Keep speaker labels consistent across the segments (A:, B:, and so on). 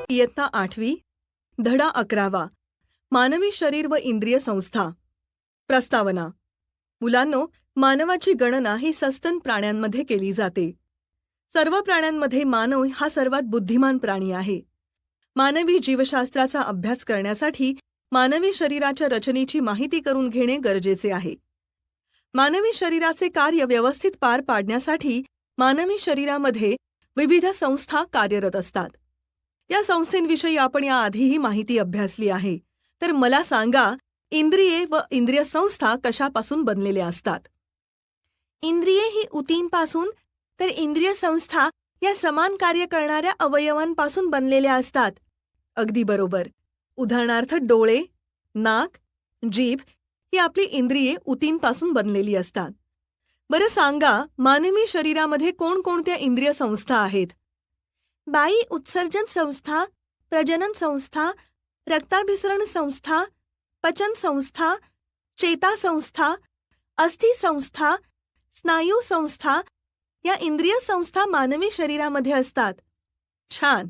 A: इयत्ता 8वी, धडा 11वा, मानवी शरीर व इंद्रिय संस्था. प्रस्तावना. मुलांनो, मानवाची गणना ही सस्तन प्राण्यांमध्ये केली जाते. सर्व प्राण्यांमध्ये मानव हा सर्वात बुद्धिमान प्राणी आहे. मानवी जीवशास्त्राचा अभ्यास करण्यासाठी मानवी शरीराच्या रचनेची माहिती करून घेणे गरजेचे आहे. मानवी शरीराचे कार्य व्यवस्थित पार पाडण्यासाठी मानवी शरीरामध्ये विविध संस्था कार्यरत असतात. या संस्थेंविषयी आपण याआधीही माहिती अभ्यासली आहे. तर मला सांगा, इंद्रिये व इंद्रिय संस्था कशापासून बनलेल्या असतात?
B: इंद्रिये ही ऊतींपासून तर इंद्रिय संस्था या समान कार्य करणाऱ्या अवयवांपासून बनलेल्या असतात.
A: अगदी बरोबर. उदाहरणार्थ डोळे, नाक, जीभ ही आपली इंद्रिये ऊतींपासून बनलेली असतात. बरं सांगा, मानवी शरीरामध्ये कोणकोणत्या इंद्रिय संस्था आहेत?
B: बाई उत्सर्जन संस्था, प्रजनन संस्था, रक्ताभिसरण संस्था, पचन संस्था, चेता संस्था, अस्थि संस्था, स्नायू संस्था या इंद्रिय संस्था मानवी शरीरामध्ये असतात.
A: छान.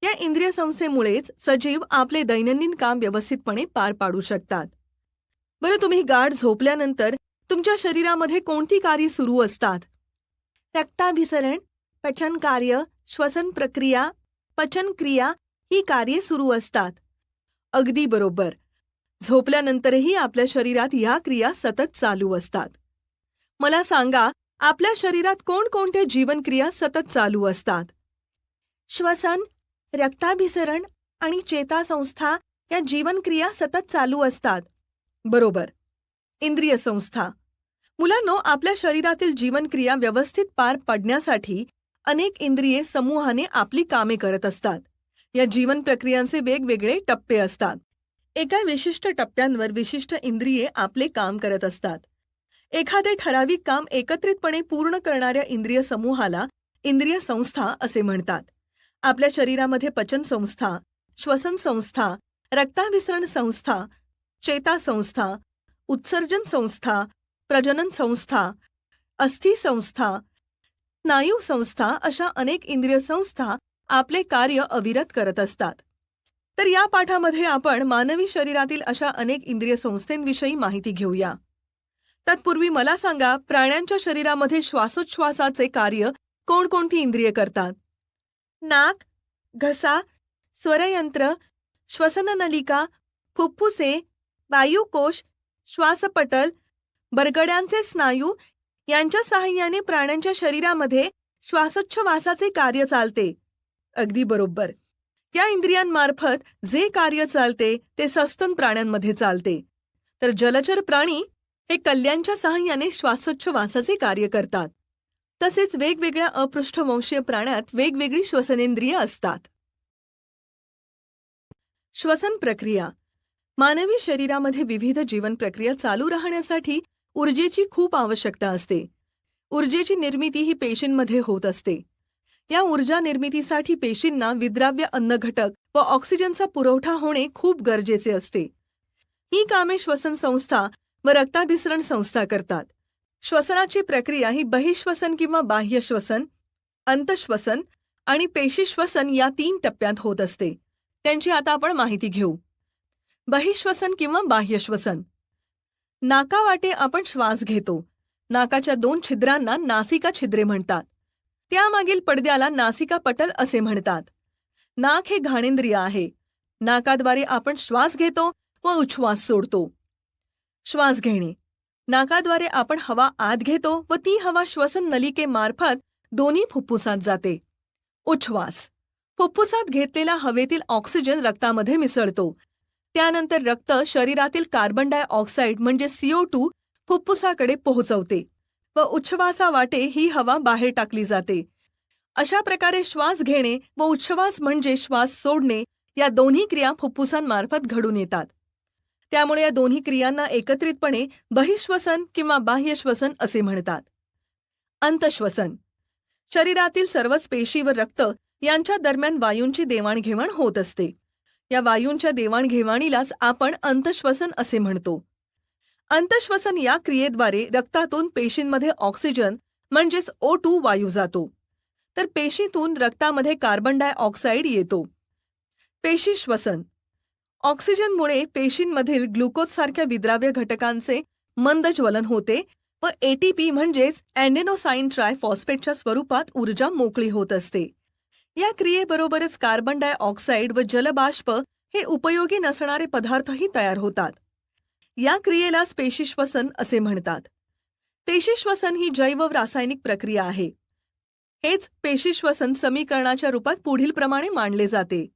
A: या इंद्रिय संस्थेमुळेच सजीव आपले दैनंदिन काम व्यवस्थितपणे पार पाडू शकतात. बरं, तुम्ही गाढ झोपल्यानंतर तुमच्या शरीरामध्ये कोणती कार्य सुरू असतात?
B: रक्ताभिसरण, पचन कार्य, श्वसन प्रक्रिया, पचन क्रिया ही कार्ये सुरू असतात.
A: अगदी बरोबर. झोपल्यानंतरही आपल्या शरीरात ह्या क्रिया सतत चालू असतात. मला सांगा, आपल्या शरीरात कोणकोणत्या जीवनक्रिया सतत चालू असतात?
B: श्वसन, रक्ताभिसरण आणि चेतासंस्था या जीवनक्रिया सतत चालू असतात.
A: बरोबर. इंद्रिय संस्था. मुलांनो, आपल्या शरीरातील जीवनक्रिया व्यवस्थित पार पाडण्यासाठी अनेक इंद्रिये समूहाने आपली कामे करत असतात. या जीवन प्रक्रियांचे वेगवेगळे टप्पे असतात. एका विशिष्ट टप्प्यांवर विशिष्ट इंद्रिये आपले काम करत असतात. एखादे ठराविक काम एकत्रितपणे पूर्ण करणाऱ्या इंद्रिय समूहाला इंद्रिय संस्था असे म्हणतात. आपल्या शरीरामध्ये पचन संस्था, श्वसन संस्था, रक्ताभिसरण संस्था, चेता संस्था, उत्सर्जन संस्था, प्रजनन संस्था, अस्थि संस्था, स्नायू संस्था अशा अनेक इंद्रिय संस्था आपले कार्य अविरत करत असतात. तर या पाठामध्ये आपण मानवी शरीरातील अशा अनेक इंद्रिय संस्थांविषयी माहिती घेऊया. तत्पूर्वी मला सांगा, प्राण्यांच्या शरीरामध्ये श्वासोच्छवासाचे कार्य कोणकोणती इंद्रिये करतात?
B: नाक, घसा, स्वरयंत्र, श्वसननलिका, फुफ्फुसे, वायुकोश, श्वासपटल, बरगड्यांचे स्नायू यांच्या साहाय्याने प्राण्यांच्या शरीरामध्ये श्वासोच्छवासाचे कार्य चालते.
A: अगदी बरोबर. या इंद्रियांमार्फत जे कार्य चालते ते सस्तन प्राण्यांमध्ये चालते. तर जलचर प्राणी हे कल्ल्यांच्या साहाय्याने श्वासोच्छवासाचे कार्य करतात. तसेच वेगवेगळ्या अपृष्ठवंशीय प्राण्यात वेगवेगळी श्वसनेंद्रिय असतात. श्वसन प्रक्रिया. मानवी शरीरामध्ये विविध जीवन प्रक्रिया चालू राहण्यासाठी ऊर्जेची खूप आवश्यकता असते. ऊर्जेची निर्मिती ही पेशींमध्ये होत असते. या ऊर्जा निर्मितीसाठी पेशींना विद्राव्य अन्नघटक व ऑक्सिजनचा पुरवठा होणे खूप गरजेचे असते. ही कामे श्वसन संस्था व रक्ताभिसरण संस्था करतात. श्वसनाची प्रक्रिया ही बहिश्वसन किंवा बाह्य श्वसन, अंतश्वसन आणि पेशीश्वसन या 3 टप्प्यात होत असते. त्यांची आता आपण माहिती घेऊ. बहिश्वसन किंवा बाह्य श्वसन. नाकावाटे आपण श्वास घेतो. नाकाच्या 2 छिद्रांना नासिका छिद्रे म्हणतात. त्यामागील पडद्याला नासिका पटल असे म्हणतात. नाक हे घाणेंद्रिय आहे. नाकाद्वारे आपण श्वास घेतो व उच्छ्वास सोडतो. श्वास घेणे. नाकाद्वारे आपण हवा आत घेतो व ती हवा श्वसन नलिकेमार्फत दोन्ही फुफ्फुसात जाते. उच्छ्वास. फुफ्फुसात घेतलेला हवेतील ऑक्सिजन रक्तामध्ये मिसळतो. त्यानंतर रक्त शरीरातील कार्बन डायऑक्साईड म्हणजे CO2 फुफ्फुसाकडे पोहोचवते व उच्छ्वासावाटे ही हवा बाहेर टाकली जाते. अशा प्रकारे श्वास घेणे व उच्छ्वास म्हणजे श्वास सोडणे या दोन्ही क्रिया फुफ्फुसांमार्फत घडून येतात. त्यामुळे या दोन्ही क्रियांना एकत्रितपणे बहिश्वसन किंवा बाह्यश्वसन असे म्हणतात. अंतश्वसन. शरीरातील सर्वच पेशी व रक्त यांच्या दरम्यान वायूंची देवाणघेवाण होत असते. या वायूंच्या देवाणघेवाणीलाच आपण अंतश्वसन असे म्हणतो. अंतश्वसन या क्रियेद्वारे रक्तातून पेशींमध्ये ऑक्सिजन म्हणजेच O2 वायू जातो. तर पेशीतून रक्तामध्ये कार्बन डायऑक्साईड येतो. पेशी श्वसन. ऑक्सिजनमुळे पेशींमधील ग्लुकोजसारख्या विद्राव्य घटकांचे मंद ज्वलन होते व एटीपी म्हणजेच अॅडेनोसाइन ट्रायफॉस्फेटच्या स्वरूपात ऊर्जा मोकळी होत असते. या क्रियेबरोबरच कार्बन डायऑक्साईड व जलबाष्प हे उपयोगी नसणारे पदार्थही तयार होतात. या क्रियेलाच पेशीश्वसन असे म्हणतात. पेशीश्वसन ही जैव रासायनिक प्रक्रिया आहे. हेच पेशीश्वसन समीकरणाच्या रूपात पुढीलप्रमाणे मांडले जाते.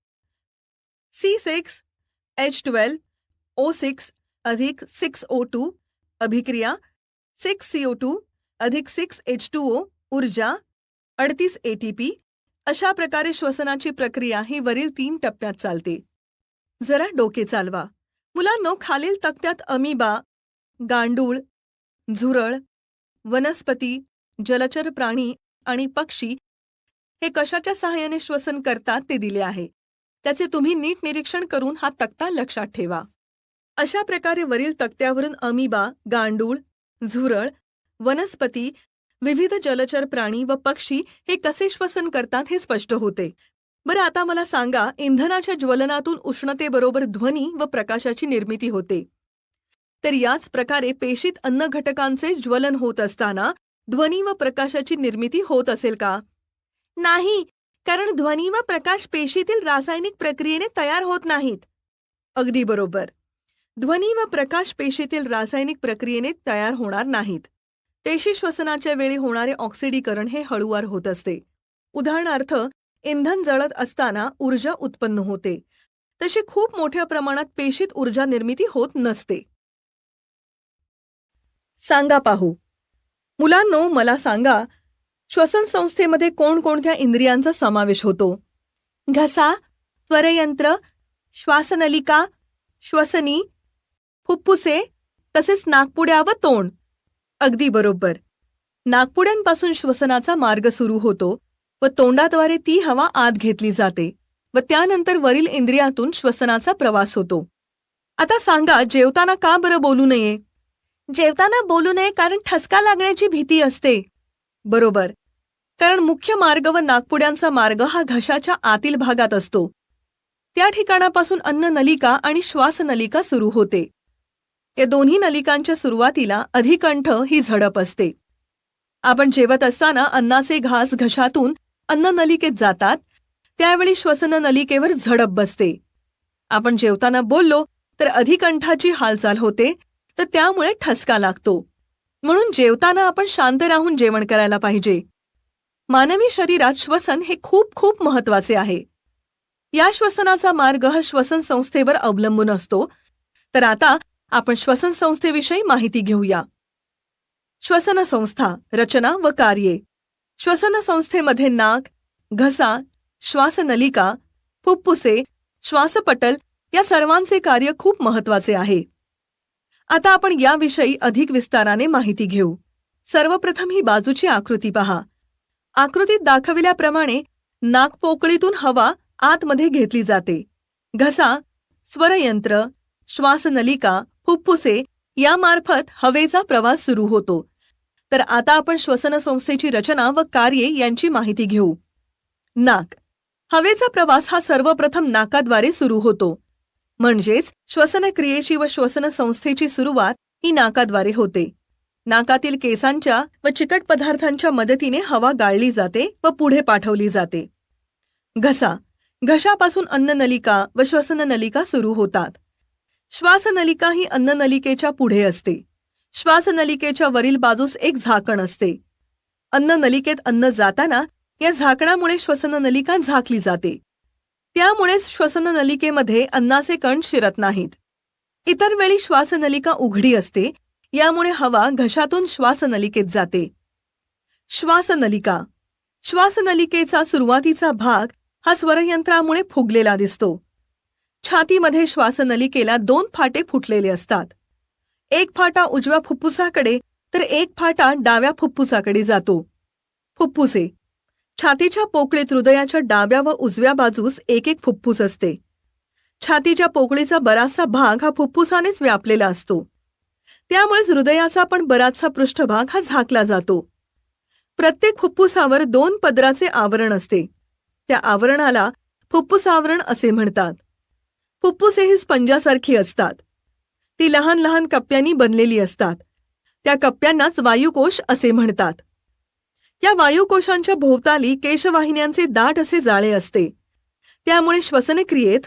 A: C6H12O6 अधिक 6O2 अभिक्रिया 6CO2 अधिक 6H2O ऊर्जा 38 ATP. अशा प्रकारे श्वसनाची प्रक्रिया ही वरील 3 टप्प्यात चालते. जरा डोके चालवा. मुलांनो, खालील तक्त्यात अमिबा, गांडूळ, झुरळ, वनस्पती, जलचर प्राणी आणि पक्षी हे कशाच्या सहाय्याने श्वसन करतात ते दिले आहे. त्याचे तुम्ही नीट निरीक्षण करून हा तक्ता लक्षात ठेवा. अशा प्रकारे वरील तक्त्यावरून अमिबा, गांडूळ, झुरळ, वनस्पती, विविध जलचर प्राणी व पक्षी हे कसे श्वसन करतात हे स्पष्ट होते. बरं, आता मला सांगा, इंधनाच्या ज्वलनातून उष्णतेबरोबर ध्वनी व प्रकाशाची निर्मिती होते. तर याच प्रकारे पेशीत अन्न घटकांचे ज्वलन होत असताना ध्वनी व प्रकाशाची निर्मिती होत असेल का?
B: नाही, कारण ध्वनी व प्रकाश पेशीतील रासायनिक प्रक्रियेने तयार होत नाहीत.
A: अगदी बरोबर. ध्वनी व प्रकाश पेशीतील रासायनिक प्रक्रियेने तयार होणार नाहीत. पेशी श्वसनाच्या वेळी होणारे ऑक्सिडीकरण हे हळूवार होत असते. उदाहरणार्थ, इंधन जळत असताना ऊर्जा उत्पन्न होते, तशी खूप मोठ्या प्रमाणात पेशीत ऊर्जा निर्मिती होत नसते. सांगा पाहू. मुलांनो, मला सांगा, श्वसन संस्थेमध्ये कोणकोणत्या इंद्रियांचा समावेश होतो?
B: घसा, स्वरयंत्र, श्वासनलिका, श्वसनी, फुफ्फुसे तसेच नाकपुड्या व तोंड.
A: अगदी बरोबर. नाकपुड्यांपासून श्वसनाचा मार्ग सुरू होतो व तोंडाद्वारे ती हवा आत घेतली जाते व त्यानंतर वरील इंद्रियातून श्वसनाचा प्रवास होतो. आता सांगा, जेवताना का बरं बोलू नये?
B: जेवताना बोलू नये कारण ठसका लागण्याची भीती असते.
A: बरोबर. कारण मुख्य मार्ग व नाकपुड्यांचा मार्ग हा घशाच्या आतील भागात असतो. त्या ठिकाणापासून अन्ननलिका आणि श्वासनलिका सुरू होते. या दोन्ही नलिकांच्या सुरुवातीला अधिकंठ ही झडप असते. आपण जेवत असताना अन्नाचे घास घशातून अन्ननलिकेत जातात, त्यावेळी श्वसननलिकेवर झडप बसते. आपण जेवताना बोललो तर अधिकंठाची हालचाल होते, तर त्यामुळे ठसका लागतो. म्हणून जेवताना आपण शांत राहून जेवण करायला पाहिजे. मानवी शरीरात श्वसन हे खूप खूप महत्वाचे आहे. या श्वसनाचा मार्ग हा श्वसन संस्थेवर अवलंबून असतो. तर आता आपण श्वसन संस्थेविषयी माहिती घेऊया. श्वसन संस्था, रचना व कार्ये. श्वसन संस्थेमध्ये नाक, घसा, श्वासनलिका, फुफ्फुसे, श्वासपटल या सर्वांचे कार्य खूप महत्वाचे आहे. आता आपण याविषयी अधिक विस्ताराने माहिती घेऊ. सर्वप्रथम ही बाजूची आकृती पहा. आकृतीत दाखविल्याप्रमाणे नाकपोकळीतून हवा आतमध्ये घेतली जाते. घसा, स्वरयंत्र, श्वासनलिका, फुफ्फुसे यामार्फत हवेचा प्रवास सुरू होतो. तर आता आपण श्वसन संस्थेची रचना व कार्ये यांची माहिती घेऊ. नाक. हवेचा प्रवास हा सर्वप्रथम नाकाद्वारे सुरू होतो. म्हणजेच श्वसन क्रियेची व श्वसन संस्थेची सुरुवात ही नाकाद्वारे होते. नाकातील केसांच्या व चिकट पदार्थांच्या मदतीने हवा गाळली जाते व पुढे पाठवली जाते. घसा. घशापासून अन्ननलिका व श्वसननलिका सुरू होतात. श्वासनलिका ही अन्ननलिकेच्या पुढे असते. श्वासनलिकेच्या वरील बाजूस एक झाकण असते. अन्ननलिकेत अन्न जाताना या झाकणामुळे श्वसननलिका झाकली जाते. त्यामुळेच श्वसननलिकेमध्ये अन्नाचे कण शिरत नाहीत. इतर वेळी श्वासनलिका उघडी असते, यामुळे हवा घशातून श्वासनलिकेत जाते. श्वासनलिका. श्वासनलिकेचा सुरुवातीचा भाग हा स्वरयंत्रामुळे फुगलेला दिसतो. छातीमध्ये श्वासनलिकेला 2 फाटे फुटलेले असतात. एक फाटा उजव्या फुफ्फुसाकडे तर एक फाटा डाव्या फुफ्फुसाकडे जातो. फुफ्फुसे. छातीच्या पोकळीत हृदयाच्या डाव्या व उजव्या बाजूस एक एक फुफ्फुस असते. छातीच्या पोकळीचा बराचसा भाग हा फुफ्फुसानेच व्यापलेला असतो. त्यामुळेच हृदयाचा पण बराचसा पृष्ठभाग हा झाकला जातो. प्रत्येक फुफ्फुसावर 2 पदराचे आवरण असते. त्या आवरणाला फुफ्फुस आवरण असे म्हणतात. फुफ्फुसे ही स्पंजासारखी असतात. ती लहान लहान कप्प्यांनी बनलेली असतात. त्या कप्प्यांनाच वायुकोश असे म्हणतात. या वायुकोशांच्या भोवताली केशवाहिन्यांचे दाट असे जाळे असते. त्यामुळे श्वसनक्रियेत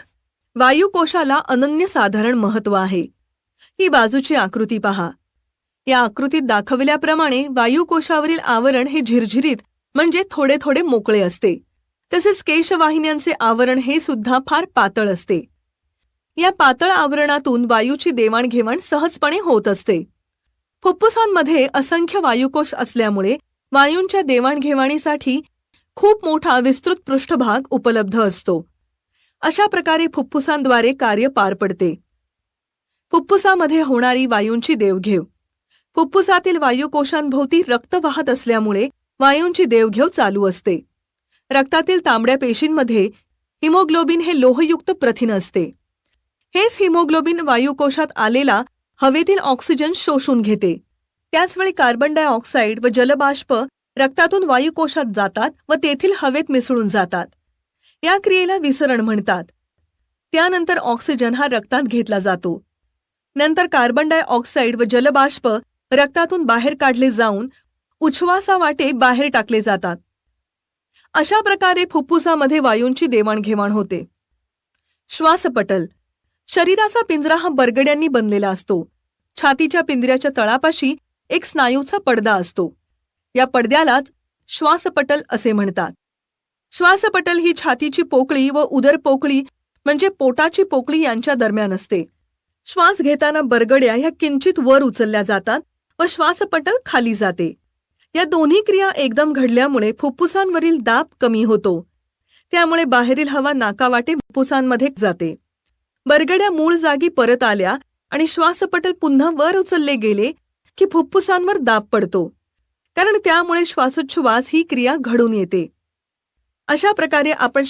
A: वायुकोशाला अनन्यसाधारण महत्त्व आहे. ही बाजूची आकृती पहा. या आकृतीत दाखवल्याप्रमाणे वायुकोशावरील आवरण हे झिरझिरीत म्हणजे थोडे थोडे मोकळे असते. तसेच केशवाहिन्यांचे आवरण हे सुद्धा फार पातळ असते. या पातळ आवरणातून वायूची देवाणघेवाण सहजपणे होत असते. फुफ्फुसांमध्ये असंख्य वायुकोश असल्यामुळे वायूंच्या देवाणघेवाणीसाठी खूप मोठा विस्तृत पृष्ठभाग उपलब्ध असतो. अशा प्रकारे फुफ्फुसांद्वारे कार्य पार पडते. फुफ्फुसामध्ये होणारी वायूंची देवघेव. फुफ्फुसातील वायुकोशांभोवती रक्त वाहत असल्यामुळे वायूंची देवघेव चालू असते. रक्तातील तांबड्या पेशींमध्ये हिमोग्लोबिन हे लोहयुक्त प्रथिन असते. हेच हिमोग्लोबिन वायुकोशात आलेला हवेतील ऑक्सिजन शोषून घेते. त्याचवेळी कार्बन डायऑक्साईड व जलबाष्प रक्तातून वायुकोशात जातात व तेथील हवेत मिसळून जातात. या क्रियेला विसरण म्हणतात. त्यानंतर ऑक्सिजन हा रक्तात घेतला जातो. नंतर कार्बन डायऑक्साईड व जलबाष्प रक्तातून बाहेर काढले जाऊन उच्छ्वासावाटे बाहेर टाकले जातात. अशा प्रकारे फुफ्फुसामध्ये वायूंची देवाणघेवाण होते. श्वासपटल. शरीराचा पिंजरा हा बरगड्यांनी बनलेला असतो. छातीच्या पिंजऱ्याच्या तळापाशी एक स्नायूचा पडदा असतो. या पडद्यालाच श्वासपटल असे म्हणतात. श्वासपटल ही छातीची पोकळी व उदर पोकळी म्हणजे पोटाची पोकळी यांच्या दरम्यान असते. श्वास घेताना बरगड्या ह्या किंचित वर उचलल्या जातात व श्वासपटल खाली जाते. या दोन्ही क्रिया एकदम घडल्यामुळे फुफ्फुसांवरील दाब कमी होतो. त्यामुळे बाहेरील हवा नाकावाटे फुफ्फुसांमध्ये जाते. बरगड्या मूळ जागी परत आल्या आणि श्वासपटल पुन्हा वर उचलले गेले की फुफ्फुसांवर दाब पडतो, कारण त्यामुळे श्वासोच्छ्वास ही क्रिया घडून येते. अशा प्रकारे आपण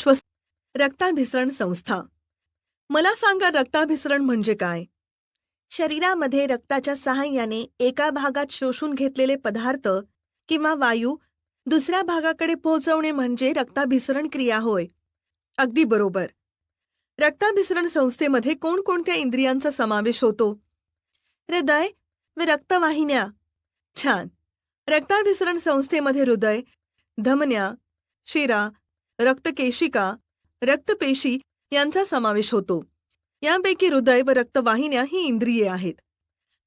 A: रक्ताभिसरण संस्था. मला सांगा, रक्ताभिसरण म्हणजे काय?
B: शरीरामध्ये रक्ताच्या सहाय्याने एका भागात शोषून घेतलेले पदार्थ किंवा वायू दुसऱ्या भागाकडे पोहोचवणे म्हणजे रक्ताभिसरण क्रिया होय.
A: अगदी बरोबर. रक्ताभिसरण संस्थेमध्ये कोणकोणत्या इंद्रियांचा समावेश होतो?
B: हृदय व रक्तवाहिन्या.
A: छान. रक्ताभिसरण संस्थेमध्ये हृदय, धमन्या, शिरा, रक्तकेशिका, रक्तपेशी यांचा समावेश होतो. यापैकी हृदय व रक्तवाहिन्या ही इंद्रिये आहेत.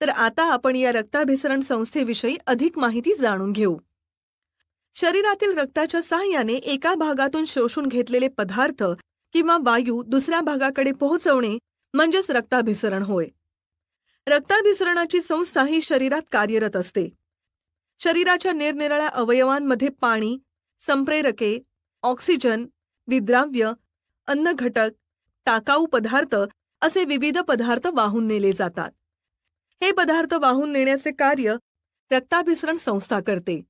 A: तर आता आपण या रक्ताभिसरण संस्थेविषयी अधिक माहिती जाणून घेऊ. शरीरातील रक्ताच्या सहाय्याने एका भागातून शोषून घेतलेले पदार्थ किंवा वायू दुसऱ्या भागाकडे पोहोचवणे म्हणजेच रक्ताभिसरण होय. रक्ताभिसरणाची संस्था ही शरीरात कार्यरत असते. शरीराच्या निरनिराळ्या अवयवांमध्ये पाणी, संप्रेरके, ऑक्सिजन, विद्राव्य, अन्नघटक, टाकाऊ पदार्थ असे विविध पदार्थ वाहून नेले जातात. हे पदार्थ वाहून नेण्याचे कार्य रक्ताभिसरण संस्था करते.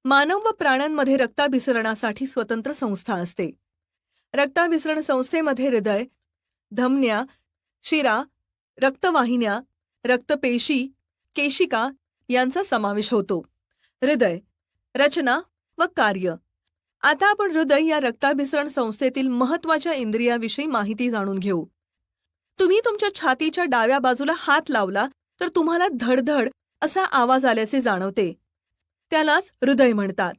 A: मानव व प्राण्यांमध्ये रक्ताभिसरणासाठी स्वतंत्र संस्था असते. रक्ताभिसरण संस्थेमध्ये हृदय, धमन्या, शिरा, रक्तवाहिन्या, रक्तपेशी, केशिका यांचा समावेश होतो. हृदय, रचना व कार्य. आता आपण हृदय या रक्ताभिसरण संस्थेतील महत्त्वाच्या इंद्रियाविषयी माहिती जाणून घेऊ. तुम्ही तुमच्या छातीच्या डाव्या बाजूला हात लावला तर तुम्हाला धडधड असा आवाज आल्याचे जाणवते. त्यालाच हृदय म्हणतात.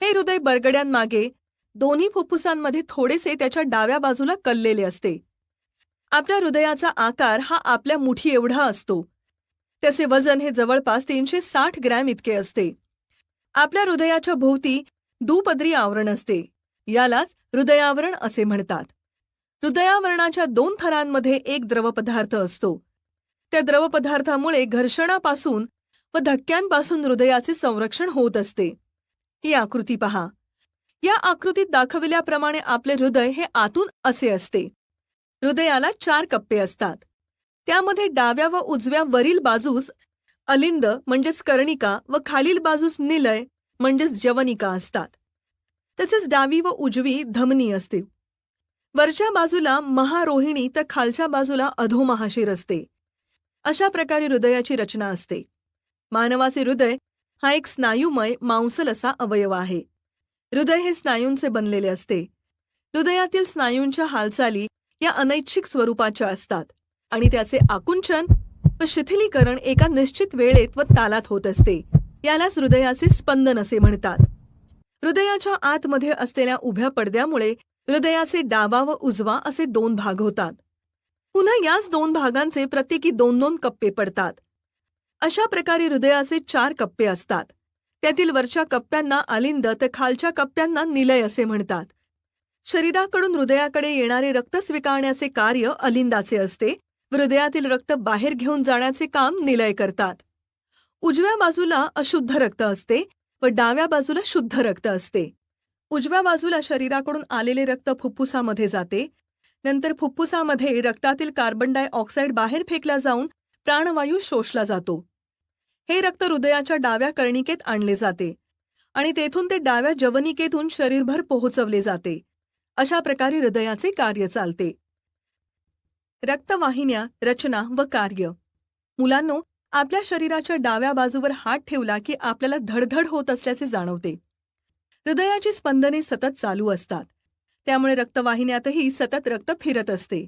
A: हे हृदय बरगड्यांमागे दोन्ही फुफ्फुसांमध्ये थोडेसे त्याच्या डाव्या बाजूला कललेले असते. आपल्या हृदयाचा आकार हा आपल्या मुठी एवढा असतो. त्याचे वजन हे जवळपास 360 ग्रॅम इतके असते. आपल्या हृदयाच्या भोवती दुपदरी आवरण असते. यालाच हृदयावरण असे म्हणतात. हृदयावरणाच्या 2 थरांमध्ये एक द्रवपदार्थ असतो. त्या द्रवपदार्थामुळे घर्षणापासून व धक्क्यांपासून हृदयाचे संरक्षण होत असते. ही आकृती पहा. या आकृतीत दाखविल्याप्रमाणे आपले हृदय हे आतून असे असते. हृदयाला 4 कप्पे असतात. त्यामध्ये डाव्या व उजव्या वरील बाजूस अलिंद म्हणजेच कर्णिका व खालील बाजूस निलय म्हणजेच जवनिका असतात. तसेच डावी व उजवी धमनी असते. वरच्या बाजूला महारोहिणी तर खालच्या बाजूला अधोमहाशीर असते. अशा प्रकारे हृदयाची रचना असते. मानवाचे हृदय हा एक स्नायुमय मांसल असा अवयव आहे. हृदय हे स्नायूंचे बनलेले असते. हृदयातील स्नायूंच्या हालचाली या अनैच्छिक स्वरूपाच्या असतात आणि त्याचे आकुंचन व शिथिलीकरण एका निश्चित वेळेत व तालात होत असते. यालाच हृदयाचे स्पंदन असे म्हणतात. हृदयाच्या आतमध्ये असलेल्या उभ्या पडद्यामुळे हृदयाचे डावा व उजवा असे 2 भाग होतात. पुन्हा याच 2 भागांचे प्रत्येकी 2-2 कप्पे पडतात. अशा प्रकारे हृदयाचे 4 कप्पे असतात. त्यातील वरच्या कप्प्यांना आलिंद तर खालच्या कप्प्यांना निलय असे म्हणतात. शरीराकडून हृदयाकडे येणारे रक्त स्वीकारण्याचे कार्य अलिंदाचे असते व हृदयातील रक्त बाहेर घेऊन जाण्याचे काम निलय करतात. उजव्या बाजूला अशुद्ध रक्त असते व डाव्या बाजूला शुद्ध रक्त असते. उजव्या बाजूला शरीराकडून आलेले रक्त फुफ्फुसामध्ये जाते. नंतर फुफ्फुसामध्ये रक्तातील कार्बन डायऑक्साईड बाहेर फेकला जाऊन प्राणवायू शोषला जातो. हे रक्त हृदयाच्या डाव्या कर्णिकेत आणले जाते आणि तेथून ते डाव्या जवनिकेतून शरीरभर पोहोचवले जाते. अशा प्रकारे हृदयाचे कार्य चालते. रक्तवाहिन्या, रचना व कार्य. मुलांनो, आपल्या शरीराच्या डाव्या बाजूवर हात ठेवला की आपल्याला धडधड होत असल्याचे जाणवते. हृदयाची स्पंदने सतत चालू असतात. त्यामुळे रक्तवाहिन्यातही सतत रक्त फिरत असते.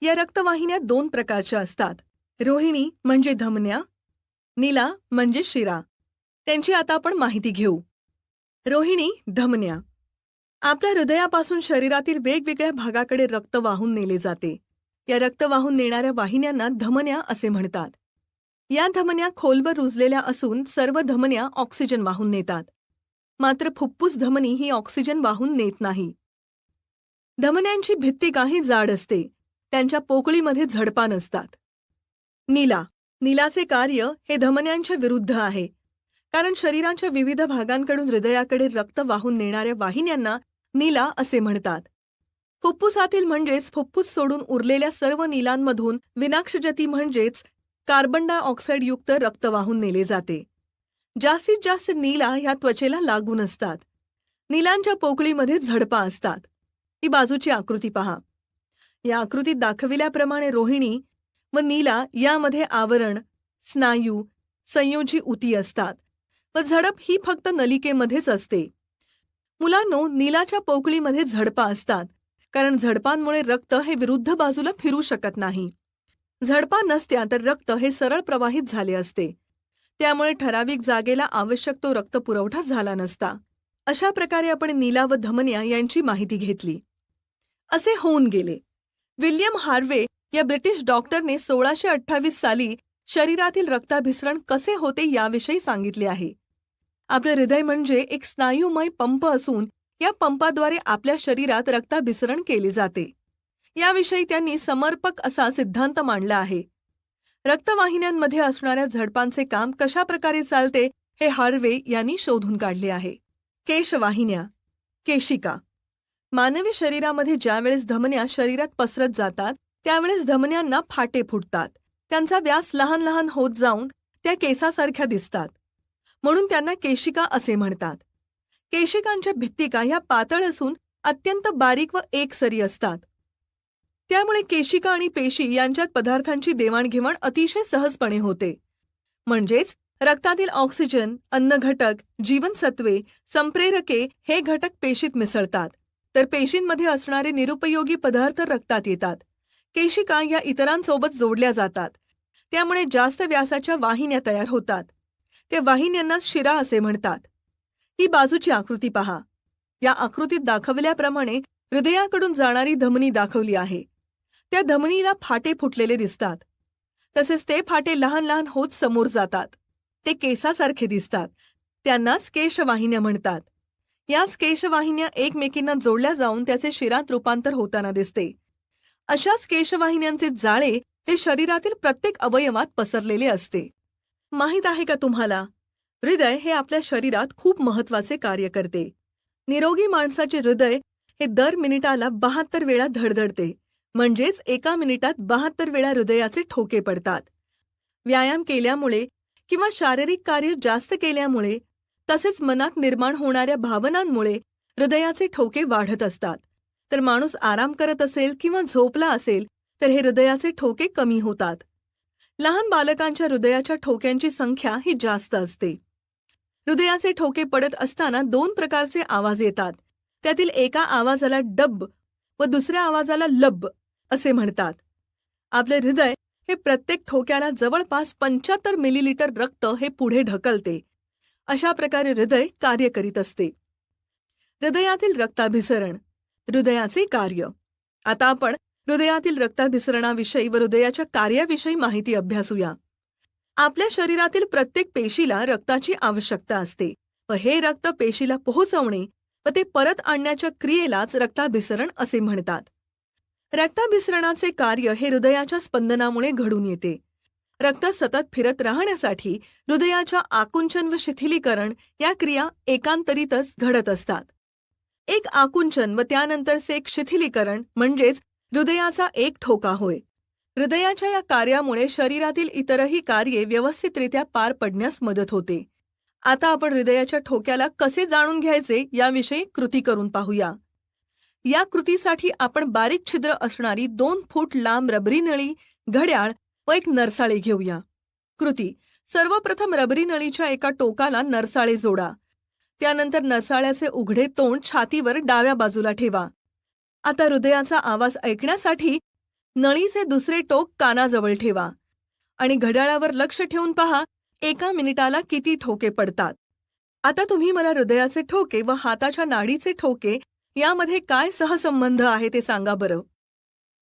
A: या रक्तवाहिन्या 2 प्रकारच्या असतात. रोहिणी म्हणजे धमन्या, नीला म्हणजे शिरा. त्यांची आता आपण माहिती घेऊ. रोहिणी, धमन्या. आपल्या हृदयापासून शरीरातील वेगवेगळ्या भागाकडे रक्त वाहून नेले जाते. या रक्त वाहून नेणाऱ्या वाहिन्यांना धमन्या असे म्हणतात. या धमन्या खोलवर रुजलेल्या असून सर्व धमन्या ऑक्सिजन वाहून नेतात. मात्र फुफ्फुस धमनी ही ऑक्सिजन वाहून नेत नाही. धमन्यांची भित्ती काही जाड असते. त्यांच्या पोकळीमध्ये झडपा नसतात. नीला. नीलाचे कार्य हे धमन्यांच्या विरुद्ध आहे, कारण शरीराच्या विविध भागांकडून हृदयाकडे रक्त वाहून नेणाऱ्या वाहिन्यांना नीला असे म्हणतात. फुफ्फुसातील म्हणजेच फुफ्फुस सोडून उरलेल्या सर्व नीलांमधून विनाक्षजती म्हणजेच कार्बन डायऑक्साईडयुक्त रक्त वाहून नेले जाते. जास्तीत जास्त नीला ह्या त्वचेला लागून असतात. नीलांच्या पोकळीमध्ये झडपा असतात. ही बाजूची आकृती पहा. या आकृतीत दाखविल्याप्रमाणे रोहिणी व नीला यामध्ये आवरण, स्नायू, संयोजी ऊती असतात व झडप ही फक्त नलिकेमध्येच असते. मुलांनो, नीलाच्या पोकळीमध्ये झडपा असतात, कारण झडपांमुळे रक्त हे विरुद्ध बाजूला फिरू शकत नाही. झडपा नसत्या तर रक्त हे सरळ प्रवाहित झाले असते. त्यामुळे ठराविक जागेला आवश्यक तो रक्त पुरवठा झाला नसता. अशा प्रकारे आपण नीला व धमन्या यांची माहिती घेतली. असे होऊन गेले. विल्यम हार्वे या ब्रिटिश डॉक्टरने 1628 साली शरीरातील रक्ताभिसरण कसे होते याविषयी सांगितले आहे. आपले हृदय म्हणजे एक स्नायूमय पंप असून या पंपाद्वारे आपल्या शरीरात रक्ताभिसरण केले जाते. याविषयी त्यांनी समर्पक असा सिद्धांत मांडला आहे. रक्तवाहिन्यांमध्ये असणाऱ्या झडपांचे काम कशा प्रकारे चालते हे हार्वे यांनी शोधून काढले आहे. केशवाहिन्या, केशिका. मानवी शरीरामध्ये ज्यावेळेस धमन्या शरीरात पसरत जातात त्यावेळेस धमन्यांना फाटे फुटतात. त्यांचा व्यास लहान लहान होत जाऊन त्या केसासारख्या दिसतात, म्हणून त्यांना केशिका असे म्हणतात. केशिकांच्या भित्तिका ह्या पातळ असून अत्यंत बारीक व एकसरी असतात. त्यामुळे केशिका आणि पेशी यांच्यात पदार्थांची देवाणघेवाण अतिशय सहजपणे होते. म्हणजेच रक्तातील ऑक्सिजन, अन्नघटक, जीवनसत्वे, संप्रेरके हे घटक पेशीत मिसळतात, तर पेशींमध्ये असणारे निरुपयोगी पदार्थ रक्तात येतात. केशिका या इतरांसोबत जोडल्या जातात. त्यामुळे जास्त व्यासाच्या वाहिन्या तयार होतात. त्या वाहिन्यांना शिरा असे म्हणतात. ही बाजूची आकृती पहा. या आकृतीत दाखवल्याप्रमाणे हृदयाकडून जाणारी धमनी दाखवली आहे. त्या धमनीला फाटे फुटलेले दिसतात. तसेच ते फाटे लहान लहान होत समोर जातात. ते केसासारखे दिसतात. त्यांनाच केशवाहिन्या म्हणतात. याच केशवाहिन्या एकमेकींना जोडल्या जाऊन त्याचे शिरात रूपांतर होताना दिसते. अशाच केशवाहिन्यांचे जाळे हे शरीरातील प्रत्येक अवयवात पसरलेले असते. माहीत आहे का तुम्हाला, हृदय हे आपल्या शरीरात खूप महत्त्वाचे कार्य करते. निरोगी माणसाचे हृदय हे दर मिनिटाला 72 वेळा धडधडते. म्हणजेच एका मिनिटात 72 वेळा हृदयाचे ठोके पडतात. व्यायाम केल्यामुळे किंवा शारीरिक कार्य जास्त केल्यामुळे तसेच मनात निर्माण होणाऱ्या भावनांमुळे हृदयाचे ठोके वाढत असतात. तर माणूस आराम करत असेल किंवा झोपला असेल तर हे हृदयाचे ठोके कमी होतात. लहान बालकांच्या हृदयाच्या ठोक्यांची संख्या ही जास्त असते. हृदयाचे ठोके पडत असताना 2 प्रकारचे आवाज येतात. त्यातील एका आवाजाला डब व दुसऱ्या आवाजाला लब असे म्हणतात. आपले हृदय हे प्रत्येक ठोक्याला जवळपास 75 मिलीलिटर रक्त हे पुढे ढकलते. अशा प्रकारे हृदय कार्य करीत असते. हृदयातील रक्ताभिसरण, हृदयाचे कार्य. आता आपण हृदयातील रक्ताभिसरणाविषयी व हृदयाच्या कार्याविषयी माहिती अभ्यासूया. आपल्या शरीरातील प्रत्येक पेशीला रक्ताची आवश्यकता असते व हे रक्त पेशीला पोहोचवणे व ते परत आणण्याच्या क्रियेलाच रक्ताभिसरण असे म्हणतात. रक्ताभिसरणाचे कार्य हे हृदयाच्या स्पंदनामुळे घडून येते. रक्त सतत फिरत राहण्यासाठी हृदयाच्या आकुंचन व शिथिलीकरण या क्रिया एकांतरितच घडत असतात. एक आकुंचन व त्यानंतरचे एक शिथिलीकरण म्हणजेच हृदयाचा एक ठोका होय. हृदयाच्या या कार्यामुळे शरीरातील इतरही कार्ये व्यवस्थितरित्या पार पडण्यास मदत होते. आता आपण हृदयाच्या ठोक्याला कसे जाणून घ्यायचे याविषयी कृती करून पाहूया. या कृतीसाठी आपण बारीक छिद्र असणारी 2 फूट लांब रबरी नळी, घड्याळ व एक नरसाळे घेऊया. कृती: सर्वप्रथम रबरी नळीच्या एका टोकाला नरसाळे जोडा. त्यानंतर नरसाळ्याचे उघडे तोंड छातीवर डाव्या बाजूला ठेवा. आता हृदयाचा आवाज ऐकण्यासाठी नळीचे दुसरे टोक कानाजवळ ठेवा आणि घड्याळावर लक्ष ठेवून पहा 1 मिनिटाला किती ठोके पडतात. आता तुम्ही मला हृदयाचे ठोके व हाताच्या नाडीचे ठोके यामध्ये काय सहसंबंध आहे ते सांगा बरं.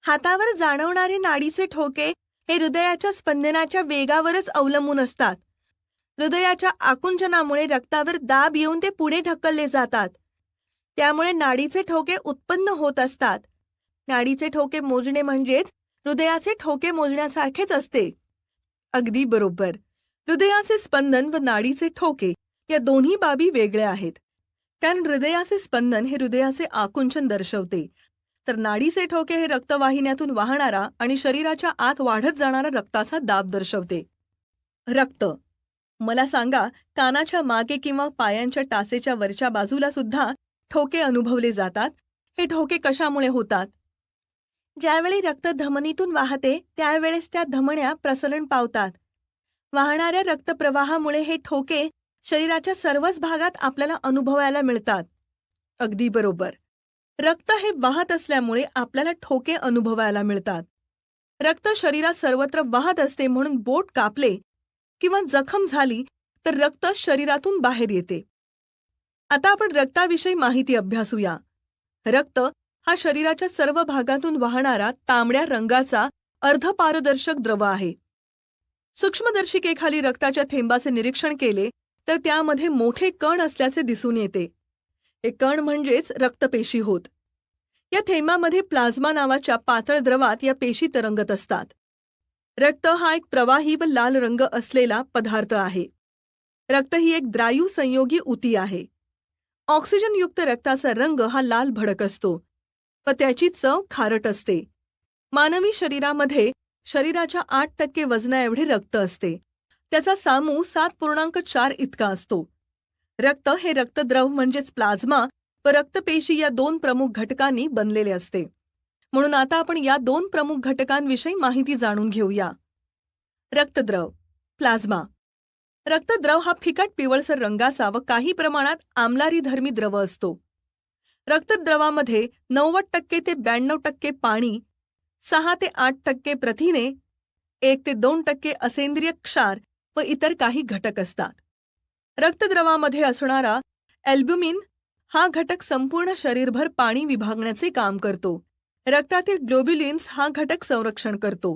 B: हातावर जाणवणारे नाडीचे ठोके हे हृदयाच्या स्पंदनाच्या वेगावरच अवलंबून असतात. हृदयाच्या आकुंचनामुळे रक्तावर दाब येऊन ते पुढे ढकलले जातात. त्यामुळे नाडीचे ठोके उत्पन्न होत असतात. नाडीचे ठोके मोजणे म्हणजेच हृदयाचे ठोके मोजण्यासारखेच असते.
A: अगदी बरोबर. हृदयाचे स्पंदन व नाडीचे ठोके या दोन्ही बाबी वेगळ्या आहेत. कारण हृदयाचे स्पंदन हे हृदयाचे आकुंचन दर्शवते, तर नाडीचे ठोके हे रक्तवाहिन्यातून वाहणारा आणि शरीराच्या आत वाढत जाणारा रक्ताचा दाब दर्शवते. रक्त. मला सांगा, कानाच्या मागे किंवा पायांच्या टाचेच्या वरच्या बाजूला सुद्धा ठोके अनुभवले जातात. हे ठोके कशामुळे होतात?
B: ज्यावेळी रक्त धमनीतून वाहते त्यावेळेस त्या धमन्या प्रसरण पावतात. वाहणाऱ्या रक्तप्रवाहामुळे हे ठोके शरीराच्या सर्वच भागात आपल्याला अनुभवायला मिळतात.
A: अगदी बरोबर. रक्त हे वाहत असल्यामुळे आपल्याला ठोके अनुभवायला मिळतात. रक्त शरीरात सर्वत्र वाहत असते म्हणून बोट कापले किंवा जखम झाली तर रक्त शरीरातून बाहेर येते. आता आपण रक्ताविषयी माहिती अभ्यासूया. रक्त हा शरीराच्या सर्व भागातून वाहणारा तांबड्या रंगाचा अर्धपारदर्शक द्रव आहे. सूक्ष्मदर्शिकेखाली रक्ताच्या थेंबाचे निरीक्षण केले तर त्यामध्ये मोठे कण असल्याचे दिसून येते. हे कण म्हणजेच रक्तपेशी होत. या थेंबामध्ये प्लाझ्मा नावाच्या पातळ द्रवात या पेशी तरंगत असतात. रक्त हा एक प्रवाही व लाल रंग असलेला पदार्थ आहे. रक्त ही एक द्रायू संयोगी उती आहे. ऑक्सिजनयुक्त रक्ताचा रंग हा लाल भडक असतो व त्याची चव खारट असते. मानवी शरीरामध्ये शरीराच्या 8% वजनाएवढे रक्त असते. त्याचा सामू 7.4 इतका असतो. रक्त हे रक्तद्रव म्हणजेच प्लाझ्मा व रक्तपेशी या 2 प्रमुख घटकांनी बनलेले असते. म्हणून आता आपण या 2 प्रमुख घटकांविषयी माहिती जाणून घेऊया. रक्तद्रव, प्लाझ्मा. रक्तद्रव हा फिकट पिवळसर रंगाचा व काही प्रमाणात आम्लारीधर्मी द्रव असतो. रक्तद्रवामध्ये 90% ते 92% पाणी, 6 ते 8% प्रथिने, 1 ते 2% असेंद्रिय क्षार व इतर काही घटक असतात. रक्तद्रवामध्ये असणारा अल्ब्युमिन हा घटक संपूर्ण शरीरभर पाणी विभागण्याचे काम करतो. रक्तातील ग्लोब्युलिन्स हा घटक संरक्षण करतो.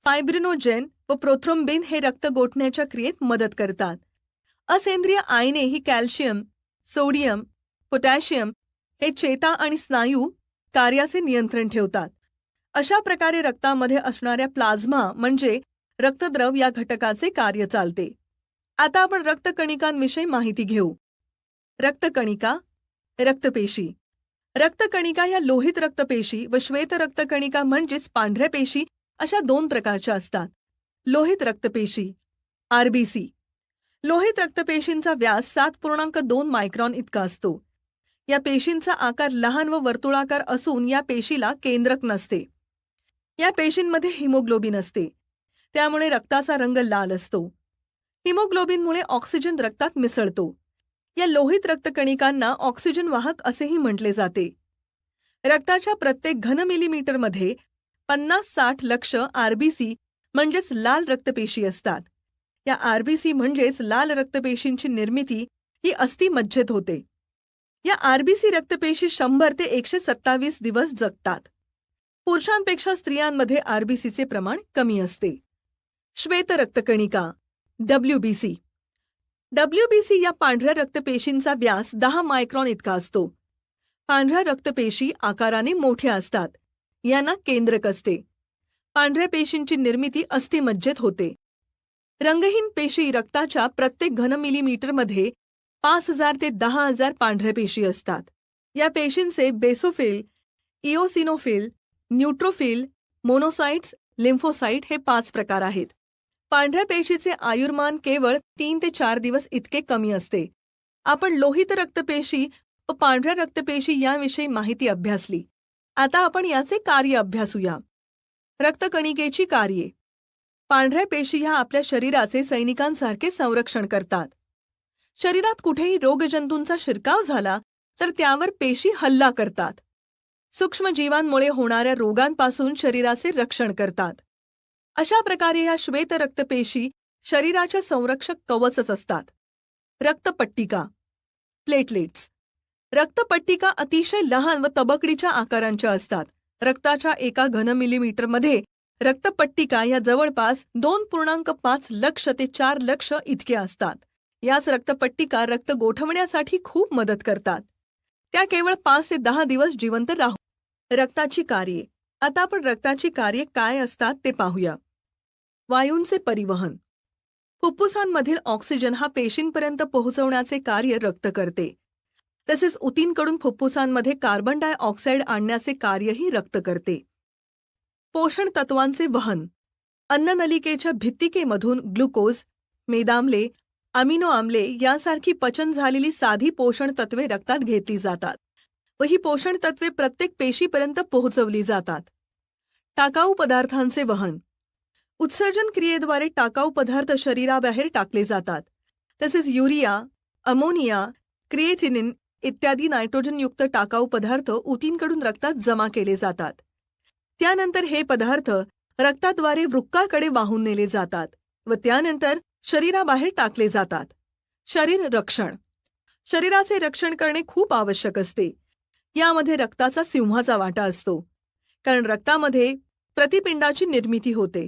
A: फायब्रिनोजेन व प्रोथ्रोम्बिन हे रक्त गोठण्याच्या क्रियेत मदत करतात. असेंद्रिय आयने ही कॅल्शियम, सोडियम, पोटॅशियम हे चेता आणि स्नायू कार्याचे नियंत्रण ठेवतात. अशा प्रकारे रक्तामध्ये असणाऱ्या प्लाझ्मा म्हणजे रक्तद्रव या घटकाचे कार्य चालते. आता आपण रक्तकणिकांविषयी माहिती घेऊ. रक्तकणिका, रक्तपेशी. रक्तकणिका या लोहित रक्तपेशी व श्वेत रक्तकणिका म्हणजेच पांढऱ्या पेशी अशा 2 प्रकारच्या असतात. लोहित रक्तपेशी, आरबीसी. लोहित रक्तपेशींचा व्यास 7.2 मायक्रॉन इतका असतो. या पेशींचा आकार लहान व वर्तुळाकार असून या पेशीला केंद्रक नसते. या पेशींमध्ये हिमोग्लोबिन असते. त्यामुळे रक्ताचा रंग लाल असतो. हिमोग्लोबिनमुळे ऑक्सिजन रक्तात मिसळतो. या लोहित रक्तकणिकांना ऑक्सिजन वाहक असेही म्हटले जाते. रक्ताच्या प्रत्येक घन मिलीमीटरमध्ये 50-60 लक्ष आरबीसी म्हणजेच लाल रक्तपेशी असतात. या आरबीसी म्हणजेच लाल रक्तपेशींची निर्मिती ही अस्थिमज्जेत होते. या आरबीसी रक्तपेशी 100 ते 127 दिवस जगतात. पुरुषांपेक्षा स्त्रियांमध्ये आरबीसीचे प्रमाण कमी असते. श्वेत रक्तकणिका डब्ल्यूबीसी. डब्ल्यूबीसी या पांढऱ्या रक्तपेशींचा व्यास 10 मायक्रॉन इतका असतो. पांढऱ्या रक्तपेशी आकाराने मोठ्या असतात. यांना केंद्रक असते. पांढऱ्या पेशींची निर्मिती अस्थिमज्जेत होते. रंगहीन पेशी रक्ताच्या प्रत्येक घन मिलीमीटरमध्ये 5000 ते 10,000 पांढऱ्या पेशी असतात. या पेशींचे basophil, eosinophil, neutrophil, monocytes, lymphocyte हे 5 प्रकार आहेत. पांढऱ्या पेशीचे आयुर्मान केवळ 3 ते 4 दिवस इतके कमी असते. आपण लोहित रक्तपेशी व पांढऱ्या रक्तपेशी याविषयी माहिती अभ्यासली. आता आपण याचे कार्य अभ्यासूया. रक्तकणिकेची कार्ये. पांढऱ्या पेशी ह्या आपल्या शरीराचे सैनिकांसारखे संरक्षण करतात. शरीरात कुठेही रोगजंतूंचा शिरकाव झाला तर त्यावर पेशी हल्ला करतात. सूक्ष्मजीवांमुळे होणाऱ्या रोगांपासून शरीराचे रक्षण करतात. अशा प्रकारे ह्या श्वेत रक्तपेशी शरीराच्या संरक्षक कवचच असतात. रक्तपट्टिका प्लेटलेट्स. रक्तपट्टिका अतिशय लहान व तबकडीच्या आकारांच्या असतात. रक्ताच्या एका घन मिलीमीटरमध्ये रक्तपट्टिका या जवळपास 2.5 लक्ष ते 4 लक्ष इतक्या असतात. याच रक्तपट्टिका रक्त गोठवण्यासाठी खूप मदत करतात. त्या केवळ 5 ते 10 दिवस जिवंत राहू. रक्ताची कार्ये. आता आपण रक्ताची कार्ये काय असतात ते पाहूया. वायूंचे परिवहन. फुफ्फुसांमधील ऑक्सिजन हा पेशींपर्यंत पोहोचवण्याचे कार्य रक्त करते. तसेच ऊतींकडून फुफ्फुसांमध्ये कार्बन डायऑक्साईड आणण्याचे कार्यही रक्त करते. पोषण तत्वांचे वहन. अन्ननलिकेच्या भित्तिकेमधून ग्लुकोज, मेदाम्ले, अमिनो आम्ले यांसारखी पचन झालेली साधी पोषण तत्वे रक्तात घेतली जातात व ही पोषण तत्वे प्रत्येक पेशीपर्यंत पोहोचवली जातात. टाकाऊ पदार्थांचे वहन. उत्सर्जन क्रियेद्वारे टाकाऊ पदार्थ शरीराबाहेर टाकले जातात. तसेच युरिया, अमोनिया, क्रिएटिनिन इत्यादी नायट्रोजनयुक्त टाकाऊ पदार्थ ऊतींकडून रक्तात जमा केले जातात. त्यानंतर हे पदार्थ रक्ताद्वारे वृक्काकडे वाहून नेले जातात व त्यानंतर शरीराबाहेर टाकले जातात. शरीर रक्षण. शरीराचे रक्षण करणे खूप आवश्यक असते. यामध्ये रक्ताचा सिंहाचा वाटा असतो. कारण रक्तामध्ये प्रतिपिंडाची निर्मिती होते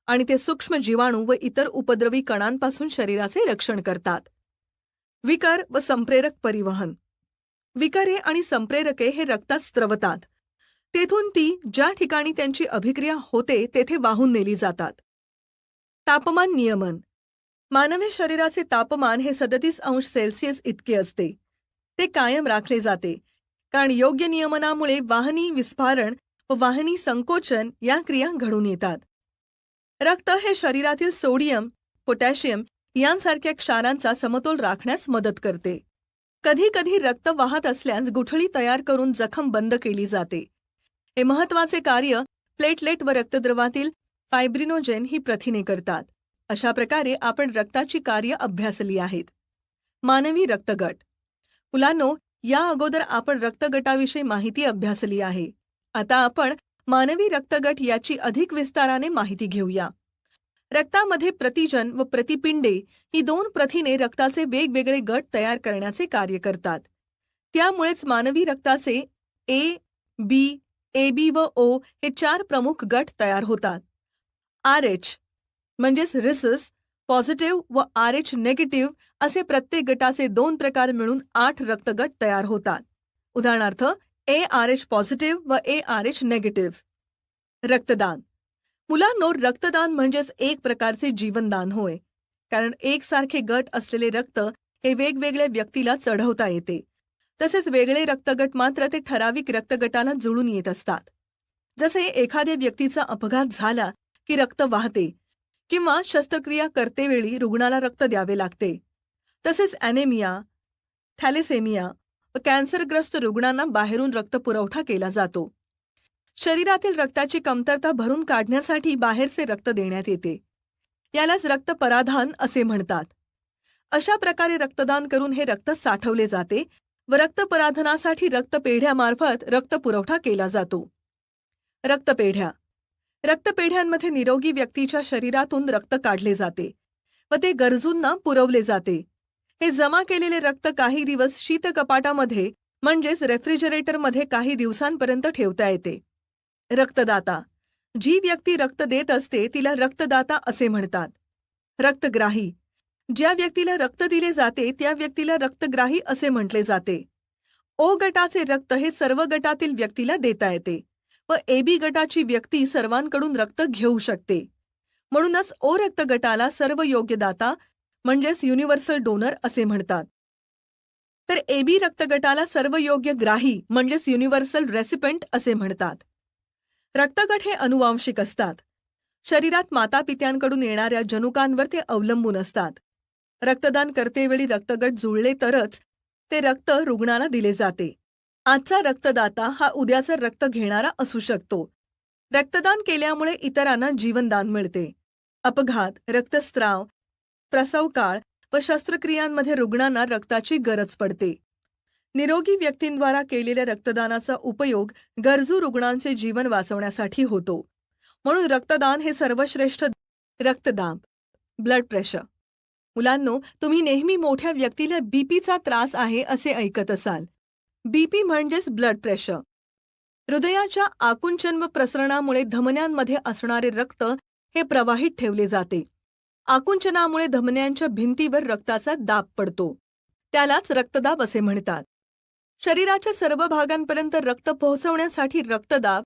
A: आणि ते सूक्ष्म जीवाणू व इतर उपद्रवी कणांपासून शरीराचे रक्षण करतात. विकर व संप्रेरक परिवहन. विकरे आणि संप्रेरके हे रक्तात स्त्रवतात. तेथून ती ज्या ठिकाणी त्यांची अभिक्रिया होते तेथे वाहून नेली जातात. तापमान नियमन. मानवी शरीराचे तापमान हे 37°C इतके असते. ते कायम राखले जाते कारण योग्य नियमनामुळे वाहनी विस्फारण व वाहनी संकोचन या क्रिया घडून येतात. रक्त हे शरीरातील सोडियम, पोटॅशियम यांसारख्या क्षारांचा समतोल राखण्यास मदत करते. कधी कधी रक्त वाहत असल्यास गुठळी तयार करून जखम बंद केली जाते. हे महत्त्वाचे कार्य प्लेटलेट व रक्तद्रवातील फायब्रिनोजेन ही प्रथिने करतात. अशा प्रकारे आपण रक्ताची कार्य अभ्यासली आहेत. मानवी रक्तगट. मुलांनो, या अगोदर आपण रक्तगटाविषयी माहिती अभ्यासली आहे. आता आपण मानवी रक्तगट याची अधिक विस्ताराने माहिती घेऊया. रक्तामध्ये प्रतिजन व प्रतिपिंडे ही 2 प्रथिने रक्ताचे वेगवेगळे गट तयार करण्याचे कार्य करतात. त्यामुळेच मानवी रक्ताचे ए, बी, AB व O हे 4 प्रमुख गट तयार होतात. RH म्हणजेच रिसस पॉझिटिव्ह व RH नेगेटिव्ह असे प्रत्येक गटाचे 2 प्रकार मिळून 8 रक्तगट तयार होतात. उदाहरणार्थ ARH पॉझिटिव्ह व ARH नेगेटिव्ह. रक्तदान. मुलांनो, रक्तदान म्हणजेच एक प्रकारचे जीवनदान होय. कारण एकसारखे गट असलेले रक्त हे वेगवेगळ्या व्यक्तीला चढवता येते. तसेच वेगळे रक्तगट मात्र ते ठराविक रक्तगटाला जुळून येत असतात. जसे एखाद्या व्यक्तीचा अपघात झाला की रक्त वाहते किंवा शस्त्रक्रिया करतेवेळी रुग्णाला रक्त द्यावे लागते. तसेच ॲनेमिया, थॅलेसेमिया व कॅन्सरग्रस्त रुग्णांना बाहेरून रक्तपुरवठा केला जातो. शरीरातील रक्ताची कमतरता भरून काढण्यासाठी बाहेरचे रक्त देण्यात येते. यालाच रक्तपराधान असे म्हणतात. अशा प्रकारे रक्तदान करून हे रक्त साठवले जाते व रक्तपराधनासाठी रक्तपेढ्यामार्फत रक्तपुरवठा केला जातो. रक्तपेढ्या. रक्तपेढ्यांमध्ये निरोगी व्यक्तीच्या शरीरातून रक्त काढले जाते व ते गरजूंना पुरवले जाते. हे जमा केलेले रक्त काही दिवस शीतकपाटामध्ये म्हणजेच रेफ्रिजरेटरमध्ये काही दिवसांपर्यंत ठेवता येते. रक्तदाता. जी व्यक्ती रक्त देत असते तिला रक्तदाता असे म्हणतात. रक्तग्राही. ज्या व्यक्तीला रक्त दिले जाते त्या व्यक्तीला रक्तग्राही असे म्हटले जाते. ओ गटाचे रक्त हे सर्व गटातील व्यक्तीला देता येते व AB गटाची व्यक्ती सर्वांकडून रक्त घेऊ शकते. म्हणूनच ओ रक्त गटाला सर्व योग्य दाता म्हणजेच युनिव्हर्सल डोनर असे म्हणतात. तर AB रक्तगटाला सर्व योग्य ग्राही म्हणजेच युनिव्हर्सल रेसिपेंट असे म्हणतात. रक्तगट हे अनुवांशिक असतात. शरीरात मातापित्यांकडून येणाऱ्या जनुकांवर ते अवलंबून असतात. रक्तदान करतेवेळी रक्तगट जुळले तरच ते रक्त रुग्णाला दिले जाते. आजचा रक्तदाता हा उद्याचा रक्त घेणारा असू शकतो. रक्तदान केल्यामुळे इतरांना जीवनदान मिळते. अपघात, रक्तस्राव, प्रसव काळ व शस्त्रक्रियांमध्ये रुग्णांना रक्ताची गरज पडते. निरोगी व्यक्तींद्वारा केलेल्या रक्तदानाचा उपयोग गरजू रुग्णांचे जीवन वाचवण्यासाठी होतो. म्हणून रक्तदान हे सर्वश्रेष्ठ. रक्तदाब. Blood pressure. मुलांनो, तुम्ही नेहमी मोठ्या व्यक्तीला बीपीचा त्रास आहे असे ऐकत असाल. बीपी म्हणजेच ब्लड प्रेशर. हृदयाच्या आकुंचन व प्रसरणामुळे धमन्यांमध्ये असणारे रक्त हे प्रवाहित ठेवले जाते. आकुंचनामुळे धमन्यांच्या भिंतीवर रक्ताचा दाब पडतो. त्यालाच रक्तदाब असे म्हणतात. शरीराच्या सर्व भागांपर्यंत रक्त पोहोचवण्यासाठी रक्तदाब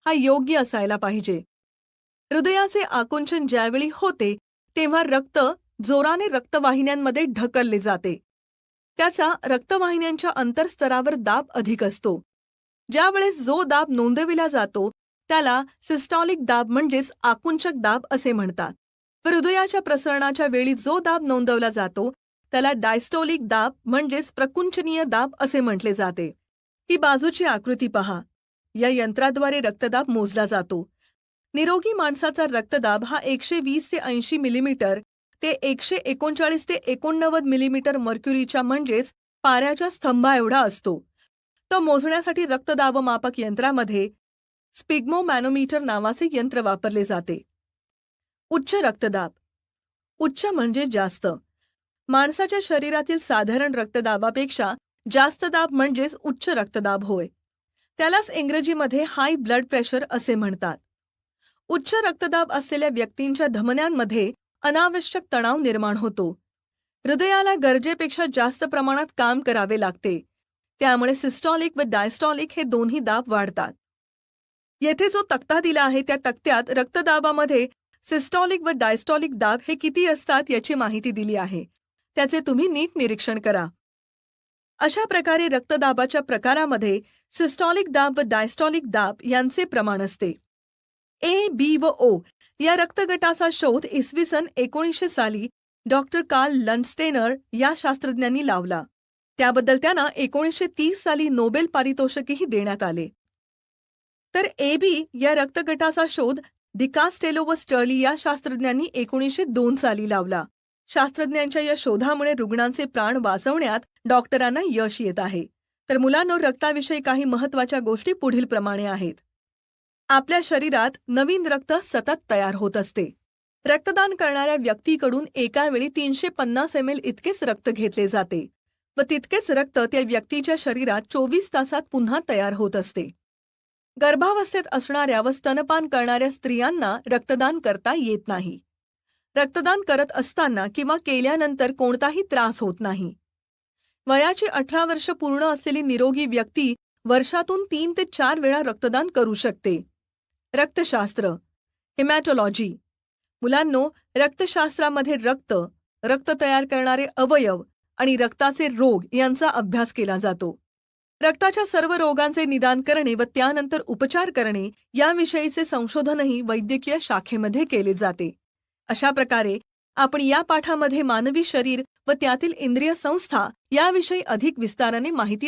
A: हा योग्य असायला पाहिजे. हृदयाचे आकुंचन ज्यावेळी होते तेव्हा रक्त जोराने रक्तवाहिन्यांमध्ये ढकलले जाते. त्याचा रक्तवाहिन्यांच्या अंतरस्तरावर दाब अधिक असतो. ज्यावेळेस जो दाब नोंदविला जातो त्याला सिस्टॉलिक दाब म्हणजेच आकुंचक दाब असे म्हणतात. हृदयाच्या प्रसरणाच्या वेळी जो दाब नोंदवला जातो त्याला डायस्टोलिक दाब म्हणजेच प्रकुंचनीय दाब असे म्हटले जाते. ही बाजूची आकृती पहा. या यंत्राद्वारे रक्तदाब मोजला जातो. निरोगी माणसाचा रक्तदाब हा 120 ते 80 मिलीमीटर ते 139 ते 89 मिलीमीटर मर्क्युरीच्या म्हणजेच पाऱ्याच्या स्तंभा एवढा असतो. तो मोजण्यासाठी रक्तदाबमापक यंत्रामध्ये स्पिग्मोमॅनोमीटर नावाचे यंत्र वापरले जाते. उच्च रक्तदाब. उच्च म्हणजे जास्त. माणसाच्या शरीरातील साधारण रक्तदाबापेक्षा जास्त दाब म्हणजेच उच्च रक्तदाब होय. त्यालाच इंग्रजीमध्ये हाय ब्लड प्रेशर असे म्हणतात. उच्च रक्तदाब असलेल्या व्यक्तींच्या धमन्यांमध्ये अनावश्यक तणाव निर्माण होतो. हृदयाला गरजेपेक्षा जास्त प्रमाणात काम करावे लागते. त्यामुळे सिस्टॉलिक व डायस्टॉलिक हे दोन्ही दाब वाढतात. येथे जो तक्ता दिला आहे त्या तक्त्यात रक्तदाबामध्ये सिस्टॉलिक व डायस्टॉलिक दाब हे किती असतात याची माहिती दिली आहे. त्याचे तुम्ही नीट निरीक्षण करा. अशा प्रकारे रक्तदाबाच्या प्रकारामध्ये सिस्टॉलिक दाब व डायस्टॉलिक दाब यांचे प्रमाण असते. ए, बी व ओ या रक्तगटाचा शोध इसवी सन 1900 साली डॉक्टर कार्ल लंडस्टेनर या शास्त्रज्ञांनी लावला. त्याबद्दल त्यांना 1930 साली नोबेल पारितोषिकही देण्यात आले. तर AB या रक्तगटाचा शोध डिकास्टेलो व स्टर्ली या शास्त्रज्ञांनी 1902 साली लावला. शास्त्रज्ञांच्या या शोधामुळे रुग्णांचे प्राण वाचवण्यात डॉक्टरांना यश येत आहे. तर मुलांनो, रक्ताविषयी काही महत्त्वाच्या गोष्टी पुढीलप्रमाणे आहेत. आपल्या शरीरात नवीन रक्त सतत तयार होत असते. रक्तदान करणाऱ्या व्यक्तीकडून एका वेळी 350 ml इतकेच रक्त घेतले जाते व तितकेच रक्त त्या व्यक्तीच्या शरीरात 24 तासात पुन्हा तयार होत असते. गर्भावस्थेत असणाऱ्या व स्तनपान करणाऱ्या स्त्रियांना रक्तदान करता येत नाही. रक्तदान करत असताना किंवा केल्यानंतर कोणताही त्रास होत नाही. वयाची 18 वर्ष पूर्ण असलेली निरोगी व्यक्ती वर्षातून 3 ते 4 वेळा रक्तदान करू शकते. रक्तशास्त्र. हेमॅटोलॉजी. मुलांनो, रक्तशास्त्रामध्ये रक्त तयार करणारे अवयव आणि रक्ताचे रोग यांचा अभ्यास केला जातो. रक्ताच्या सर्व रोगांचे निदान करणे व त्यानंतर उपचार करणे याविषयीचे संशोधनही वैद्यकीय शाखेमध्ये केले जाते. अशा प्रकारे आपण या पाठामध्ये मानवी शरीर व त्यातील इंद्रिय संस्था याविषयी अधिक विस्ताराने माहिती